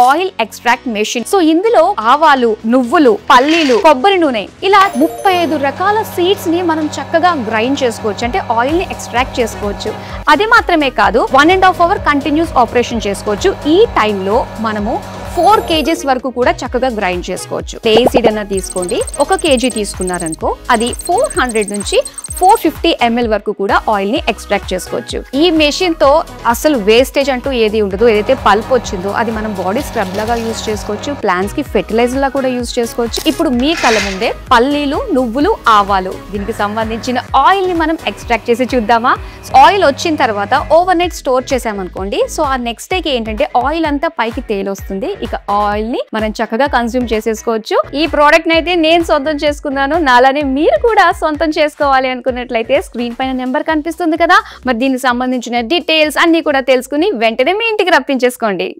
Oil extract machine. So ఇందులో ఆవాలు, నువ్వులు, పల్లీలు, కొబ్బరి నూనె ఇలా 35 రకాల సీడ్స్ ని మనం చక్కగా గ్రైండ్ చేసుకోవచ్చు, అంటే ఆయిల్ ని ఎక్స్ట్రాక్ట్ చేసుకోవచ్చు. అది మాత్రమే కాదు, 1.5 hour కంటిన్యూస్ ఆపరేషన్ చేసుకోవచ్చు. ఈ టైంలో మనము 4 kgs వరకు కూడా చక్కగా గ్రైండ్ చేసుకోవచ్చు. ప్లెయిన్ సీడ్ అన్న తీసుకోండి, 1 kg తీసుకున్నారనుకో అది 400 నుంచి 450 ml వరకు కూడా ఆయిల్ ని ఎక్స్ట్రాక్ట్ చేసుకోవచ్చు. ఈ మెషిన్ తో అసలు వేస్టేజ్ అంటూ ఏది ఉండదు. ఏదైతే పల్ప్ వచ్చిందో అది మనం బాడీ స్క్రబ్ లాగా యూజ్ చేసుకోవచ్చు, ప్లాంట్స్ కి ఫెర్టిలైజర్ లా కూడా యూజ్ చేసుకోవచ్చు. ఇప్పుడు మీ కళ్ళ ముందే పల్లీలు, నువ్వులు, ఆవాలు దీనికి సంబంధించిన ఆయిల్ ని మనం ఎక్స్ట్రాక్ట్ చేసి చూద్దామా? ఆయిల్ వచ్చిన తర్వాత ఓవర్ నైట్ స్టోర్ చేసామనుకోండి, సో ఆ నెక్స్ట్ డేకి ఏంటంటే ఆయిల్ అంతా పైకి తేలొస్తుంది. ఇక ఆయిల్ ని మనం చక్కగా కన్స్యూమ్ చేసేసుకోవచ్చు. ఈ ప్రోడక్ట్ అయితే నేను సొంతం చేసుకున్నాను, నాలానే మీరు కూడా సొంతం చేసుకోవాలి అనుకున్నట్లయితే స్క్రీన్ పైన నెంబర్ కనిపిస్తుంది కదా, మరి దీనికి సంబంధించిన డీటెయిల్స్ అన్ని కూడా తెలుసుకుని వెంటనే మీ ఇంటికి రప్పించేసుకోండి.